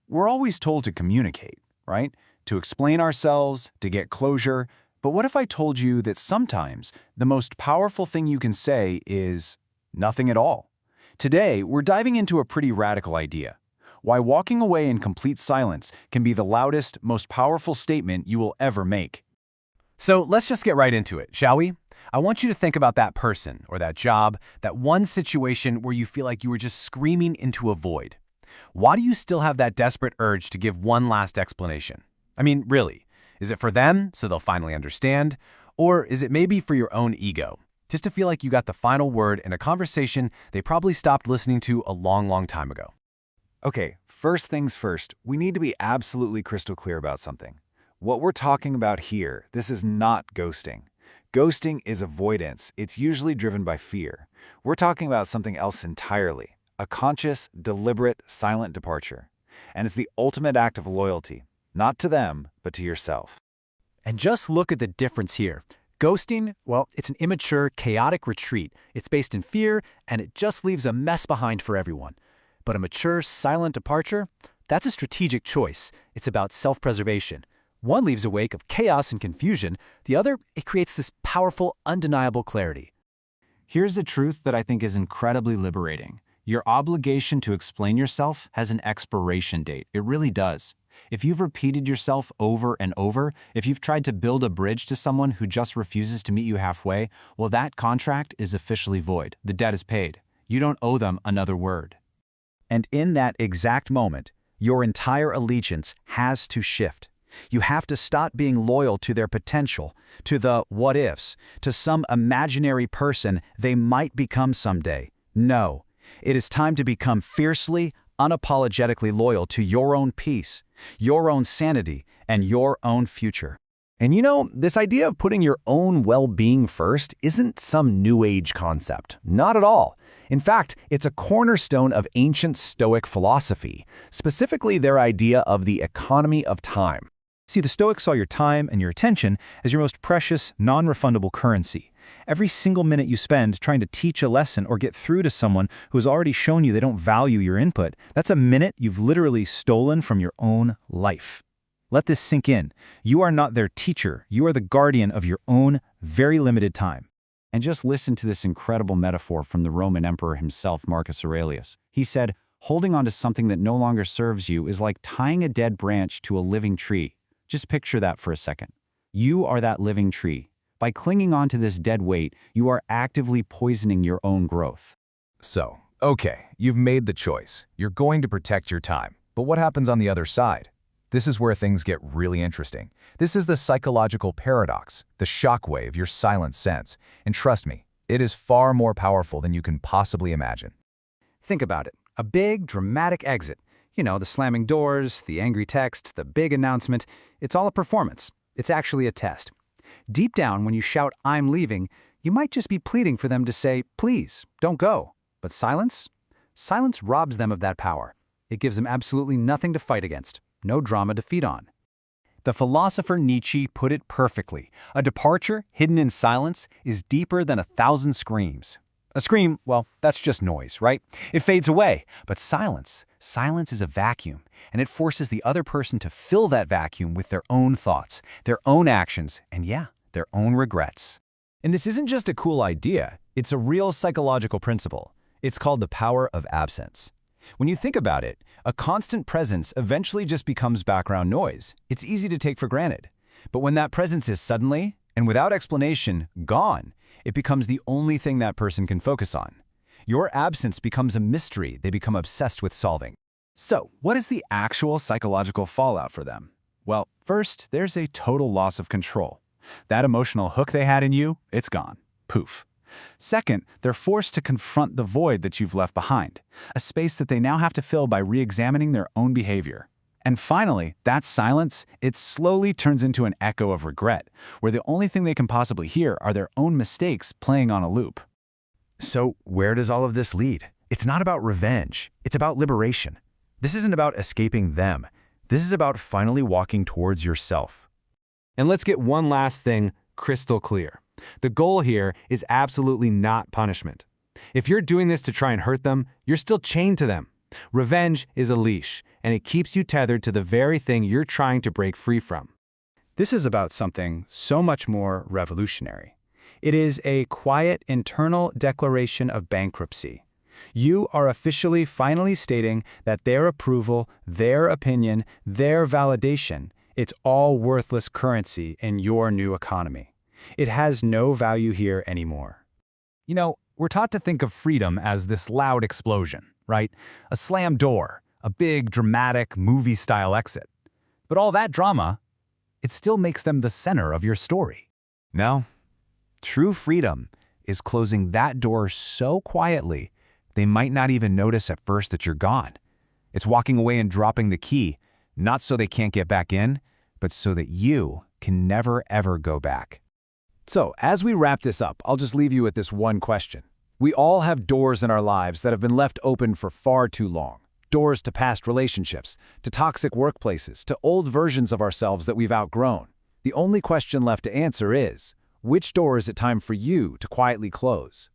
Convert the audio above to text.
We're always told to communicate, right? To explain ourselves, to get closure. But what if I told you that sometimes the most powerful thing you can say is nothing at all? Today, we're diving into a pretty radical idea. Why walking away in complete silence can be the loudest, most powerful statement you will ever make. So let's just get right into it, shall we? I want you to think about that person or that job, that one situation where you feel like you were just screaming into a void. Why do you still have that desperate urge to give one last explanation? I mean, really, is it for them so they'll finally understand? Or is it maybe for your own ego, just to feel like you got the final word in a conversation they probably stopped listening to a long, long time ago? Okay, first things first, we need to be absolutely crystal clear about something. What we're talking about here, this is not ghosting. Ghosting is avoidance. It's usually driven by fear. We're talking about something else entirely, a conscious, deliberate, silent departure. And it's the ultimate act of loyalty, not to them, but to yourself. And just look at the difference here. Ghosting, well, it's an immature, chaotic retreat. It's based in fear, and it just leaves a mess behind for everyone. But a mature, silent departure, that's a strategic choice. It's about self-preservation. One leaves a wake of chaos and confusion. The other, it creates this powerful, undeniable clarity. Here's a truth that I think is incredibly liberating. Your obligation to explain yourself has an expiration date. It really does. If you've repeated yourself over and over, if you've tried to build a bridge to someone who just refuses to meet you halfway, well, that contract is officially void. The debt is paid. You don't owe them another word. And in that exact moment, your entire allegiance has to shift. You have to stop being loyal to their potential, to the what-ifs, to some imaginary person they might become someday. No, it is time to become fiercely, unapologetically loyal to your own peace, your own sanity, and your own future. And this idea of putting your own well-being first isn't some new age concept. Not at all. In fact, it's a cornerstone of ancient Stoic philosophy, specifically their idea of the economy of time. See, the Stoics saw your time and your attention as your most precious, non-refundable currency. Every single minute you spend trying to teach a lesson or get through to someone who has already shown you they don't value your input, that's a minute you've literally stolen from your own life. Let this sink in. You are not their teacher. You are the guardian of your own very limited time. And just listen to this incredible metaphor from the Roman emperor himself, Marcus Aurelius. He said, holding on to something that no longer serves you is like tying a dead branch to a living tree. Just picture that for a second. You are that living tree. By clinging on to this dead weight, you are actively poisoning your own growth. So, okay, you've made the choice. You're going to protect your time. But what happens on the other side? This is where things get really interesting. This is the psychological paradox, the shockwave your silent sense. And trust me, it is far more powerful than you can possibly imagine. Think about it. A big, dramatic exit. The slamming doors, the angry text, the big announcement. It's all a performance. It's actually a test. Deep down, when you shout, "I'm leaving," you might just be pleading for them to say, "Please, don't go." But silence? Silence robs them of that power. It gives them absolutely nothing to fight against, no drama to feed on. The philosopher Nietzsche put it perfectly. A departure hidden in silence is deeper than 1,000 screams. A scream, well, that's just noise, right? It fades away. But silence is a vacuum, and it forces the other person to fill that vacuum with their own thoughts, their own actions, and yeah, their own regrets. And this isn't just a cool idea. It's a real psychological principle. It's called the power of absence. When you think about it, a constant presence eventually just becomes background noise. It's easy to take for granted. But when that presence is suddenly, and without explanation, gone, it becomes the only thing that person can focus on. Your absence becomes a mystery they become obsessed with solving. So, what is the actual psychological fallout for them? Well, first, there's a total loss of control. That emotional hook they had in you, it's gone. Poof. Second, they're forced to confront the void that you've left behind, a space that they now have to fill by re-examining their own behavior. And finally, that silence, it slowly turns into an echo of regret, where the only thing they can possibly hear are their own mistakes playing on a loop. So, where does all of this lead? It's not about revenge. It's about liberation. This isn't about escaping them. This is about finally walking towards yourself. And let's get one last thing crystal clear. The goal here is absolutely not punishment. If you're doing this to try and hurt them, you're still chained to them. Revenge is a leash, and it keeps you tethered to the very thing you're trying to break free from. This is about something so much more revolutionary. It is a quiet internal declaration of bankruptcy. You are officially finally stating that their approval, their opinion, their validation, it's all worthless currency in your new economy. It has no value here anymore. You know, we're taught to think of freedom as this loud explosion, right? A slammed door, a big, dramatic, movie-style exit. But all that drama, it still makes them the center of your story. No. True freedom is closing that door so quietly they might not even notice at first that you're gone. It's walking away and dropping the key, not so they can't get back in, but so that you can never ever go back. So, as we wrap this up, I'll just leave you with this one question. We all have doors in our lives that have been left open for far too long. Doors to past relationships, to toxic workplaces, to old versions of ourselves that we've outgrown. The only question left to answer is, which door is it time for you to quietly close?